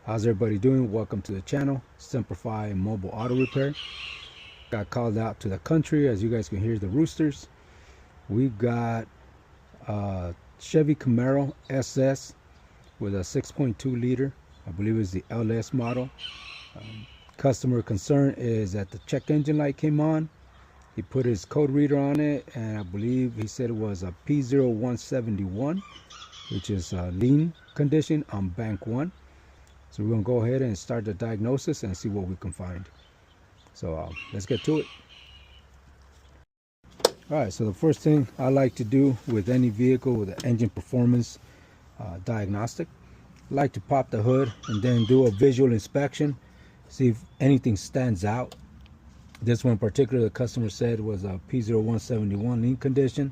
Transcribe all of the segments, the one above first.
How's everybody doing? Welcome to the channel, SemperFi Mobile Auto Repair. Got called out to the country. As you guys can hear the roosters. We've got a Chevy Camaro SS with a 6.2 liter. I believe it's the LS model. Customer concern is that the check engine light came on. He put his code reader on it, and I believe he said it was a P0171, which is a lean condition on bank 1. So we're going to go ahead and start the diagnosis and see what we can find. So let's get to it. Alright, so the first thing I like to do with any vehicle with an Engine Performance Diagnostic, I like to pop the hood and then do a visual inspection, see if anything stands out. This one in particular, the customer said was a P0171 lean condition.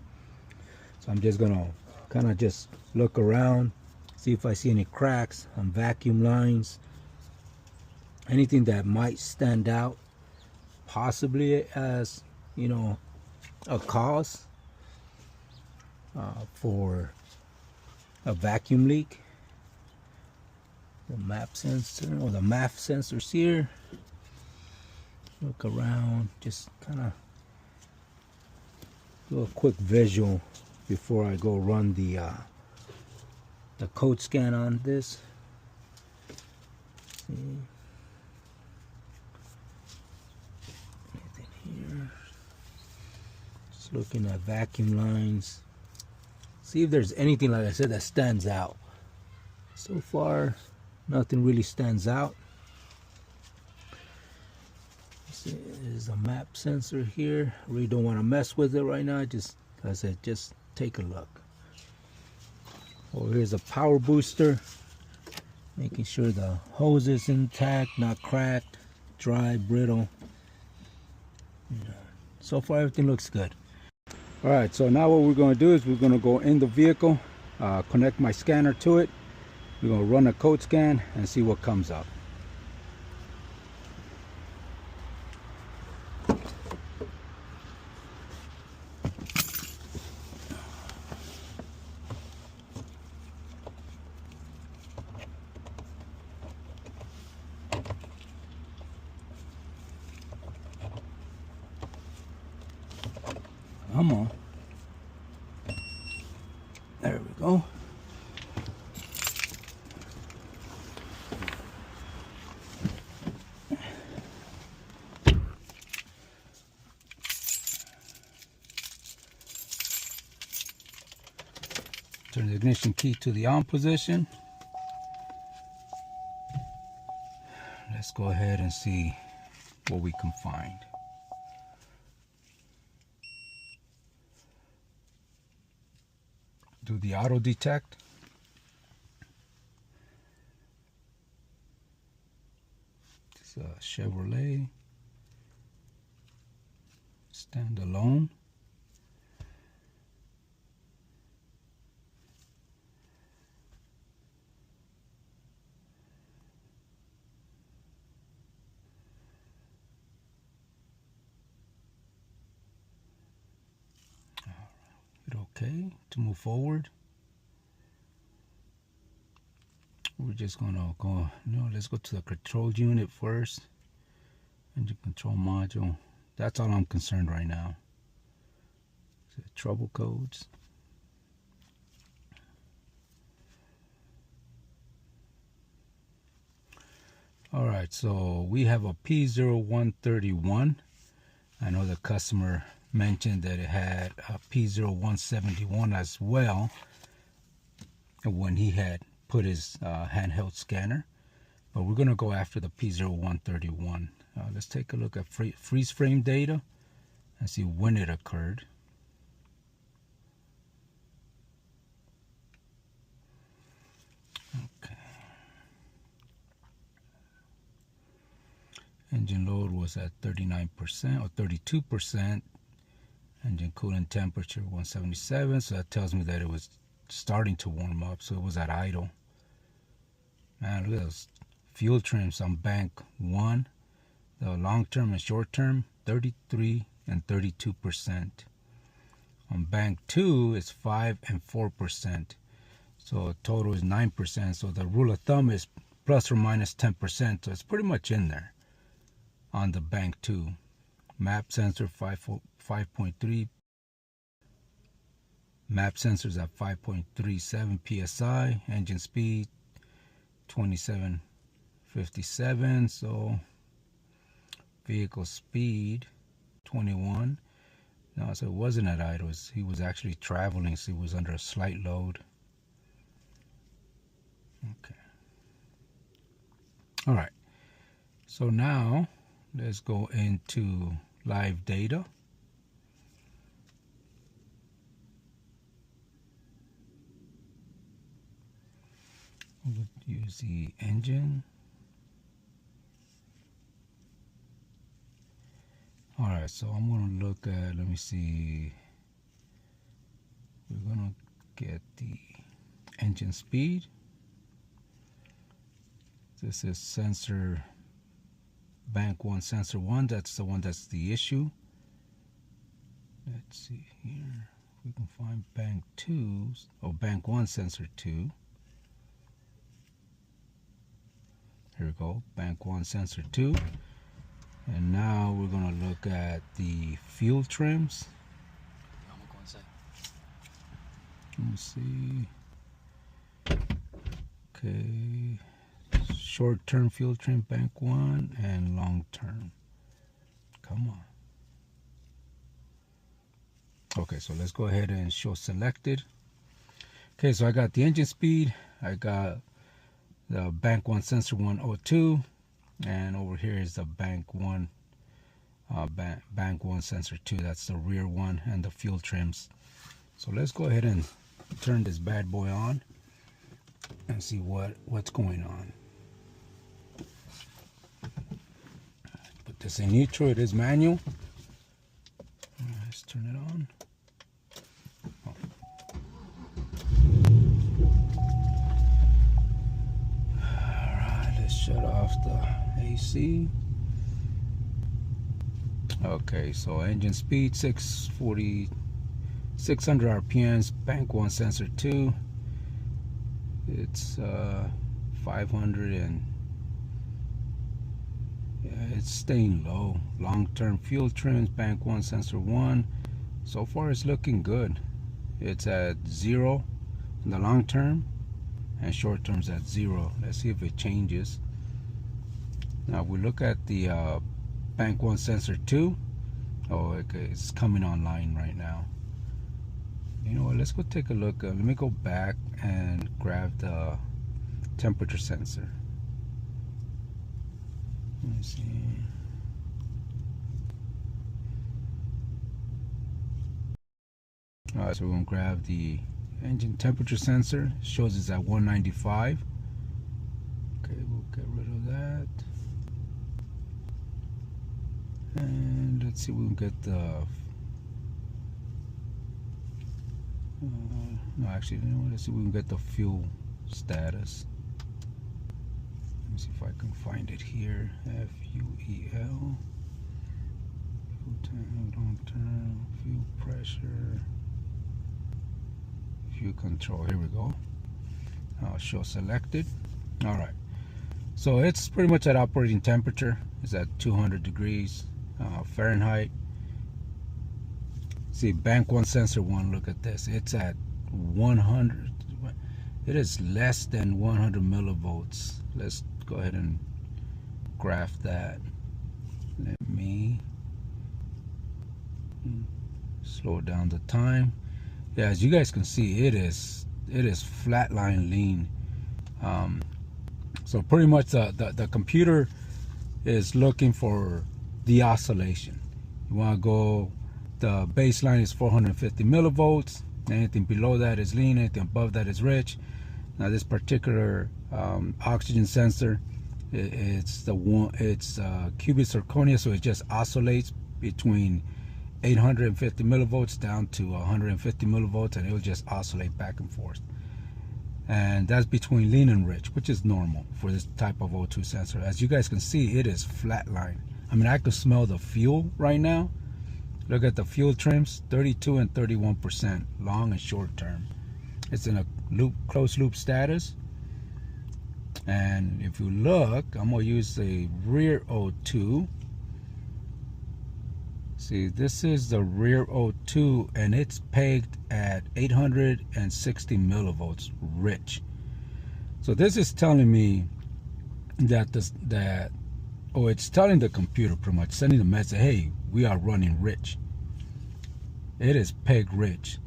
So I'm just going to kind of just look around, see if I see any cracks on vacuum lines, anything that might stand out, possibly as, you know, a cause for a vacuum leak. The map sensor or the MAF sensors here. Look around, just kind of do a quick visual before I go run the code scan on this. See anything here? Just looking at vacuum lines. See if there's anything, like I said, that stands out. So far, nothing really stands out. There's a map sensor here. I really don't want to mess with it right now. Just, like I said, just take a look. Oh, here's a power booster. Making sure the hose is intact, not cracked, dry, brittle. So far, everything looks good. All right, so now what we're going to do is we're going to go in the vehicle, connect my scanner to it. We're going to run a code scan and see what comes up. Come on. There we go. Turn the ignition key to the on position. Let's go ahead and see what we can find. Do the auto detect. It's a Chevrolet standalone. Okay, to move forward, we're just gonna go, let's go to the control unit first. Engine control module. That's all I'm concerned right now. So trouble codes. Alright, so we have a P0131. I know the customer mentioned that it had a P0171 as well when he had put his handheld scanner, but we're going to go after the P0131. Let's take a look at freeze frame data and see when it occurred. Okay. Engine load was at 39% or 32%. Engine coolant temperature 177, so that tells me that it was starting to warm up, so it was at idle. Man, look at those fuel trims on bank 1, the long term and short term, 33 and 32%. On bank 2, it's 5 and 4%. So total is 9%. So the rule of thumb is plus or minus 10%, so it's pretty much in there on the bank 2. Map sensor 5.3. Map sensors at 5.37 psi. Engine speed 2757. So vehicle speed 21. No, so it wasn't at idle. He was actually traveling, so he was under a slight load. Okay. All right. So now let's go into live data. We'll use the engine. All right, so I'm going to look at, let me see. We're going to get the engine speed. This is sensor bank 1, sensor 1. That's the one that's the issue. Let's see here. We can find bank 2, or bank 1, sensor 2. Here we go, bank 1, sensor 2. And now we're going to look at the fuel trims. Let me see. Okay. Short-term fuel trim, bank 1, and long-term. Come on. Okay, so let's go ahead and show selected. Okay, so I got the engine speed. I got the bank 1 sensor 102. And over here is the bank 1 bank 1 sensor 2. That's the rear one, and the fuel trims. So let's go ahead and turn this bad boy on and see what's going on. Put this in neutral. It is manual. Let's turn it on. Alright, let's shut off the AC. Okay, so engine speed 600 RPMs, bank 1 sensor 2. It's 500, and yeah, it's staying low. Long-term fuel trims, bank 1 sensor 1. So far it's looking good. It's at 0 in the long term, and short term's at 0. Let's see if it changes. Now we look at the bank 1 sensor 2. Oh, okay, it's coming online right now. You know what, let's go take a look. Let me go back and grab the temperature sensor. Let me see. Alright, so we're going to grab the engine temperature sensor. It shows it's at 195. Okay, we'll get rid of that. And let's see if we can get the no, actually, you know what, let's see if we can get the fuel status. Let me see if I can find it here. FUEL, long term, fuel pressure, fuel control. Here we go. I'll show selected. All right, so it's pretty much at operating temperature. It's at 200 degrees Fahrenheit. See, bank 1 sensor 1, look at this. It's at 100. It is less than 100 millivolts. Let's go ahead and graph that. Let me slow down the time. Yeah, as you guys can see, it is flatline lean. So pretty much the computer is looking for the oscillation. You want to go, the baseline is 450 millivolts. Anything below that is lean, anything above that is rich. Now this particular oxygen sensor, it's cubic zirconia, so it just oscillates between 850 millivolts down to 150 millivolts, and it will just oscillate back and forth. And that's between lean and rich, which is normal for this type of O2 sensor. As you guys can see, it is flatline. I mean, I can smell the fuel right now. Look at the fuel trims, 32 and 31%, long and short term. It's in a closed loop status. And if you look, I'm gonna use the rear O2. See, this is the rear O2, and it's pegged at 860 millivolts rich. So this is telling me that it's telling the computer, pretty much sending the message, hey, we are running rich. It is peg rich,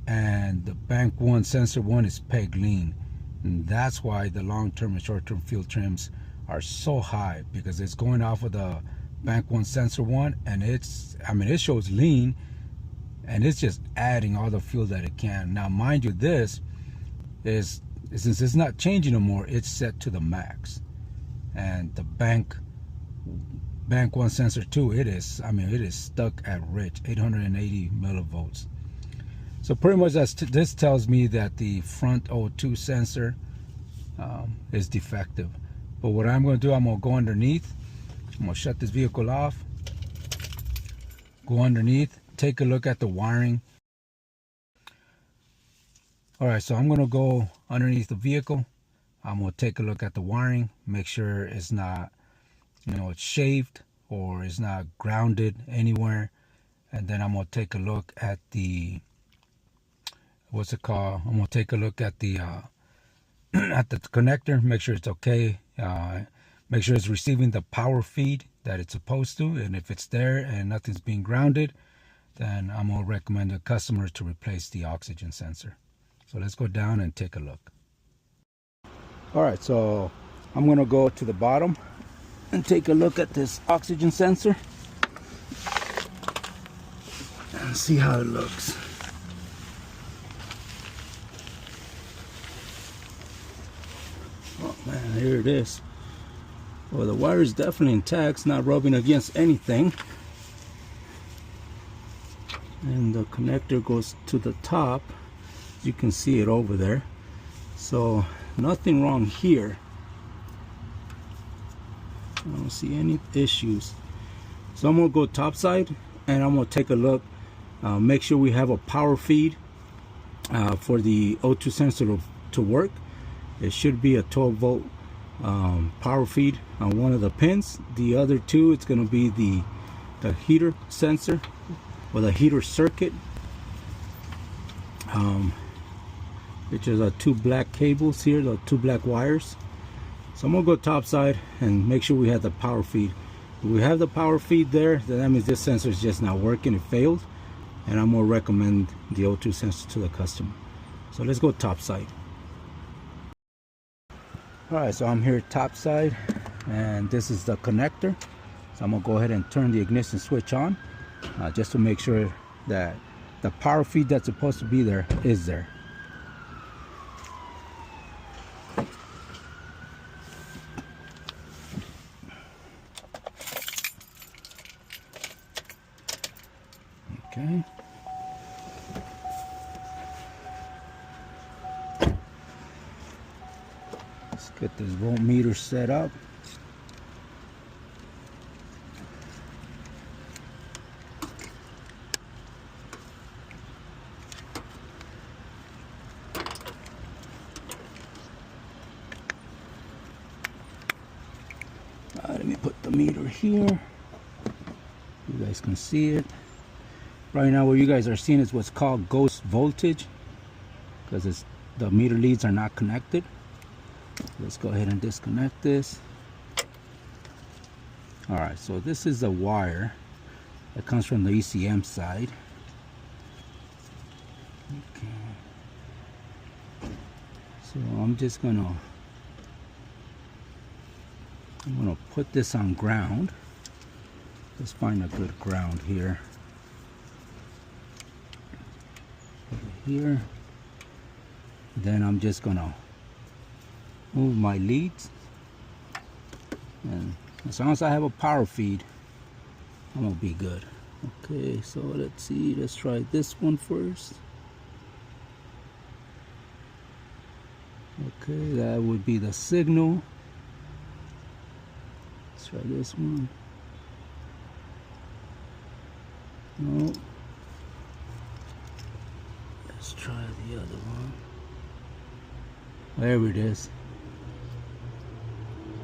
and the bank 1 sensor 1 is peg lean, and that's why the long-term and short-term field trims are so high, because it's going off of the bank 1 sensor 1, and it shows lean, and it's just adding all the fuel that it can. Now mind you, this is, since it's not changing no more, it's set to the max. And the bank 1 sensor 2, it is stuck at rich 880 millivolts. So pretty much this tells me that the front O2 sensor is defective. But what I'm going to do, I'm going to go underneath. I'm going to shut this vehicle off, go underneath, take a look at the wiring. All right, so I'm going to go underneath the vehicle. I'm going to take a look at the wiring, make sure it's not, it's shaved or it's not grounded anywhere. And then I'm going to take a look at the, what's it called? I'm going to take a look at the at the connector, make sure it's okay. Make sure it's receiving the power feed that it's supposed to. And if it's there and nothing's being grounded, then I'm going to recommend the customer to replace the oxygen sensor. So let's go down and take a look. All right, so I'm going to go to the bottom and take a look at this oxygen sensor and see how it looks. Oh man, here it is. Well, the wire is definitely intact, it's not rubbing against anything. And the connector goes to the top. You can see it over there. So nothing wrong here. I don't see any issues. So I'm gonna go top side and I'm gonna take a look, make sure we have a power feed for the O2 sensor to work. It should be a 12 volt power feed on one of the pins. The other two, it's going to be the heater sensor or the heater circuit, which is two black cables here, the two black wires. So I'm gonna go top side and make sure we have the power feed. If we have the power feed there, then that means this sensor is just not working, it failed, and I'm gonna recommend the O2 sensor to the customer. So let's go top side. All right, so I'm here top side, and this is the connector. So I'm gonna go ahead and turn the ignition switch on, just to make sure that the power feed that's supposed to be there is there. Okay. Let's get this voltmeter set up. Let me put the meter here. You guys can see it. Right now what you guys are seeing is what's called ghost voltage, because the meter leads are not connected. Let's go ahead and disconnect this. Alright, so this is a wire that comes from the ECM side. Okay. So I'm gonna put this on ground. Let's find a good ground here. Over here. Then I'm just gonna move my leads, and as long as I have a power feed, I'm gonna be good. Okay, so let's see, let's try this one first. Okay, that would be the signal. Let's try this one. No. Let's try the other one. There it is.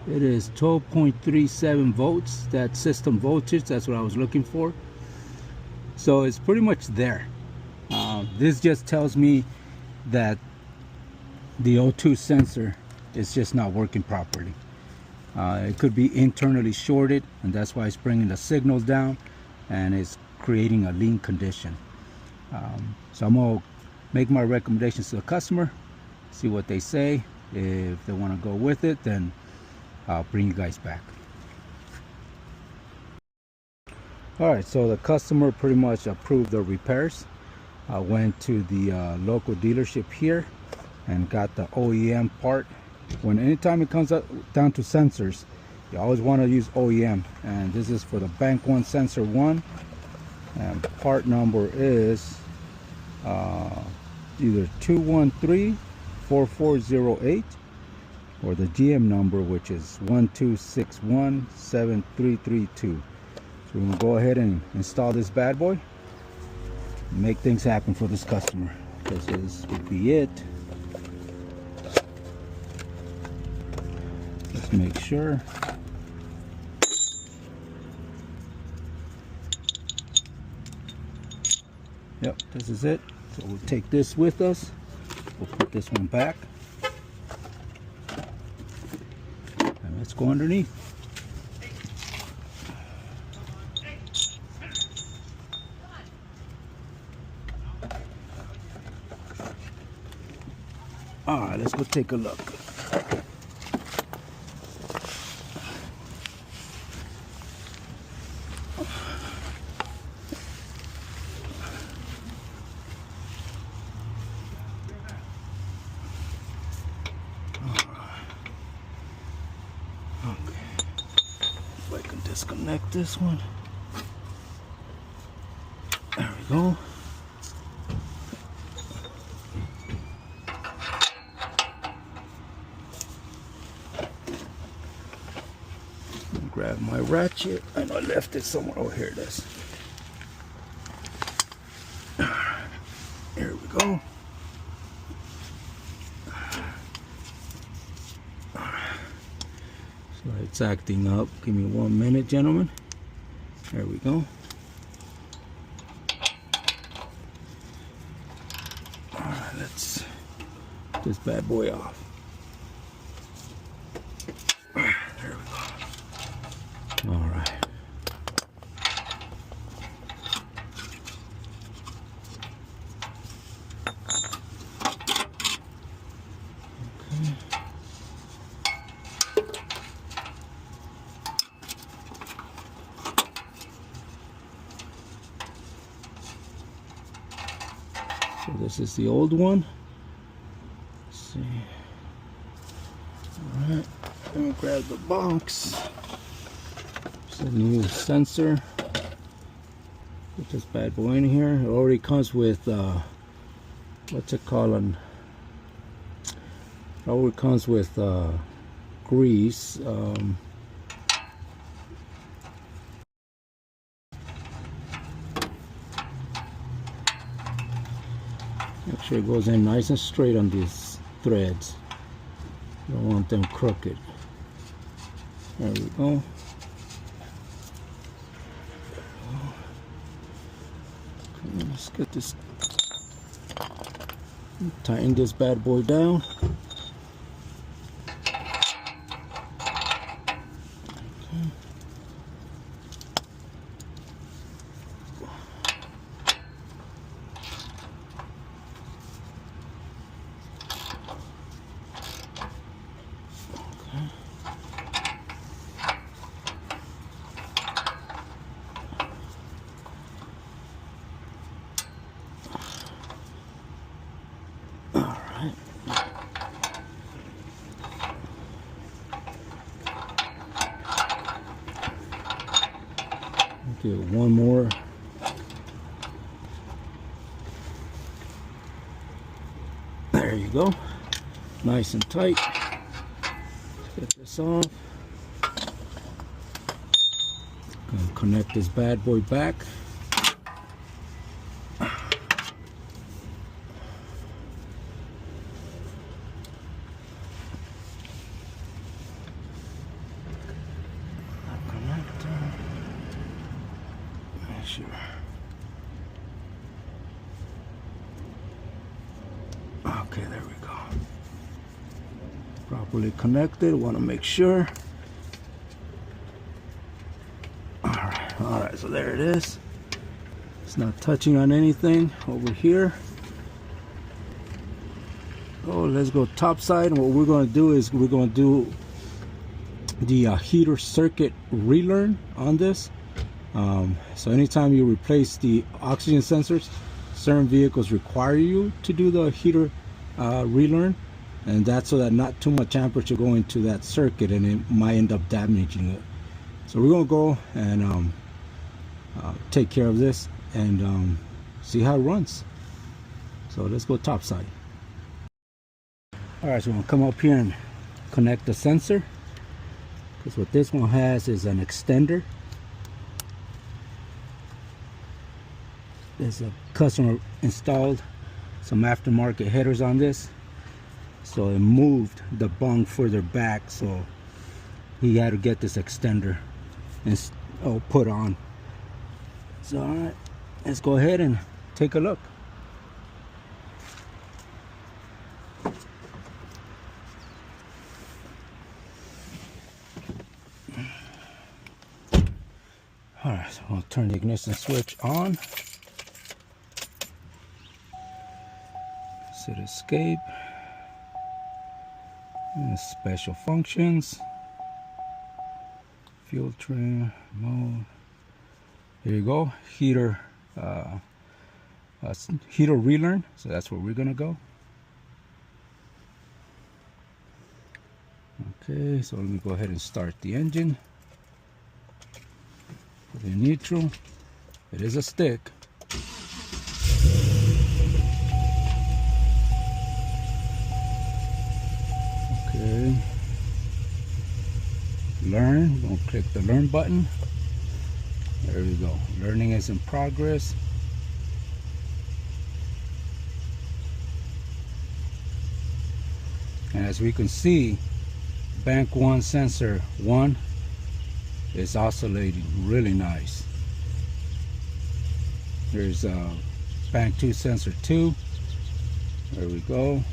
It is 12.37 volts. That system voltage, that's what I was looking for. So it's pretty much there. This just tells me that the O2 sensor is just not working properly. It could be internally shorted, and that's why it's bringing the signals down and it's creating a lean condition. So I'm gonna make my recommendations to the customer, see what they say. If they want to go with it, then I'll bring you guys back. Alright, so the customer pretty much approved the repairs. I went to the local dealership here and got the OEM part. Anytime it comes up down to sensors, you always want to use OEM, and this is for the bank 1 sensor 1, and part number is either 213-4408 or the GM number, which is 12617332. So we're gonna go ahead and install this bad boy and make things happen for this customer. This would be it. Let's make sure. Yep, this is it. So we'll take this with us. We'll put this one back. And let's go underneath. Alright, let's go take a look. Disconnect this one. There we go. Grab my ratchet. I know I left it somewhere. Oh, here it is. Here we go. So it's acting up. Give me 1 minute, gentlemen. There we go. Alright, let's get this bad boy off. There we go. Alright. So this is the old one. Let's see. Alright, let me grab the box. It's a new sensor. Put this bad boy in here. It already comes with what's it called? It already comes with grease. Make sure it goes in nice and straight on these threads. You don't want them crooked. There we go. Okay, let's get this. Tighten this bad boy down. Do one more. There you go. Nice and tight. Let's get this off. Gonna connect this bad boy back. sure. Okay, there we go. Properly connected. Want to make sure. All right, so there it is. It's not touching on anything over here. Oh, let's go top side. And what we're going to do is we're going to do the heater circuit relearn on this. So anytime you replace the oxygen sensors, certain vehicles require you to do the heater relearn, and that's so that not too much amperage will go into that circuit and it might end up damaging it. So we're going to go and take care of this and see how it runs. So let's go top side. Alright, so we're going to come up here and connect the sensor, because what this one has is an extender. There's a customer installed some aftermarket headers on this, so it moved the bung further back, so he had to get this extender and put on. So alright, let's go ahead and take a look. Alright, so I'll turn the ignition switch on. Set escape. And special functions. Fuel trim mode. Here you go. Heater heater relearn. So that's where we're gonna go. Okay, so let me go ahead and start the engine. Put it in neutral. It is a stick. Okay. Learn. We're gonna click the learn button. There we go. Learning is in progress. And as we can see, bank 1 sensor 1 is oscillating really nice. There's bank 2 sensor 2. There we go.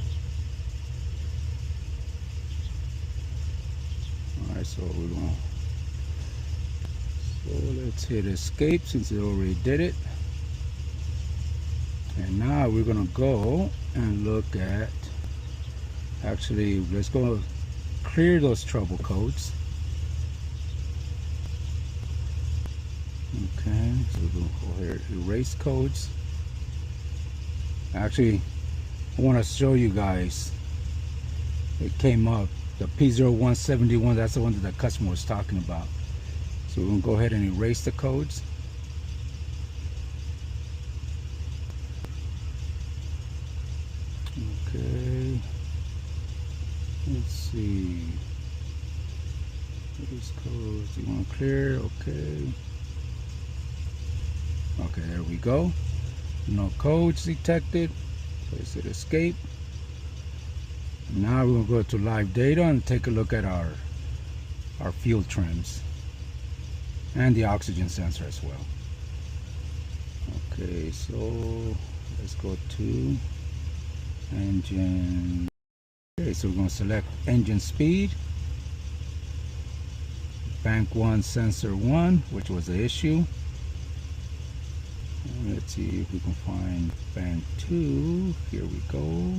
Alright, so we're going to, let's hit escape since it already did it. And now we're going to go and look at, actually let's go clear those trouble codes. Okay, so we're going to go here, erase codes. Actually, I want to show you guys, it came up, the P0171, that's the one that the customer was talking about. So we're going to go ahead and erase the codes. Okay, let's see, these codes, you want to clear? Okay. Okay, there we go. No codes detected. Place it escape. Now we're going to go to live data and take a look at our fuel trims and the oxygen sensor as well. Okay, so let's go to engine. Okay, so we're going to select engine speed, bank 1 sensor 1, which was the issue. And let's see if we can find bank 2. Here we go.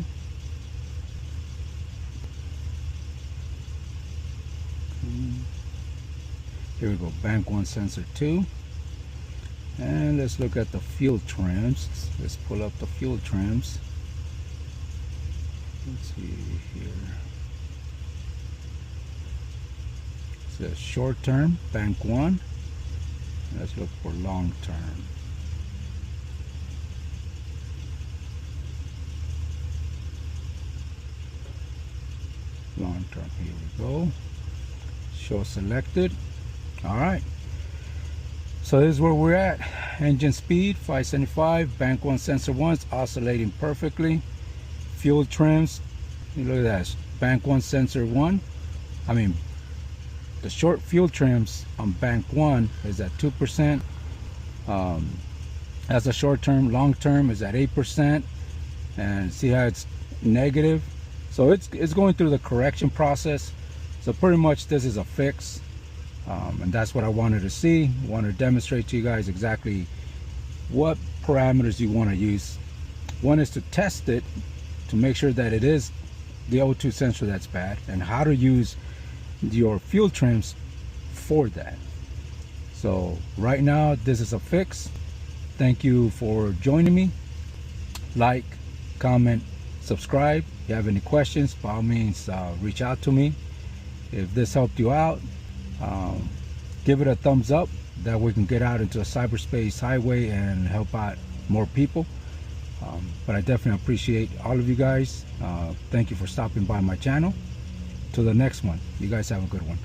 Here we go, bank 1 sensor 2. And let's look at the fuel trims. Let's pull up the fuel trims. Let's see here. It says short term, bank 1. Let's look for long term. Long term, here we go. Show selected. Alright, so this is where we're at. Engine speed 575, bank 1 sensor 1 is oscillating perfectly. Fuel trims, look at that, bank 1 sensor 1, I mean the short fuel trims on bank 1 is at 2%, As a short term, long term is at 8%, and see how it's negative. So it's going through the correction process. So pretty much this is a fix, and that's what I wanted to see. Want to demonstrate to you guys exactly what parameters you want to use. One is to test it to make sure that it is the O2 sensor that's bad, and how to use your fuel trims for that. So right now this is a fix. Thank you for joining me. Like, comment, subscribe. If you have any questions, by all means reach out to me. If this helped you out, give it a thumbs up, that we can get out into a cyberspace highway and help out more people. But I definitely appreciate all of you guys. Thank you for stopping by my channel. Till the next one, you guys have a good one.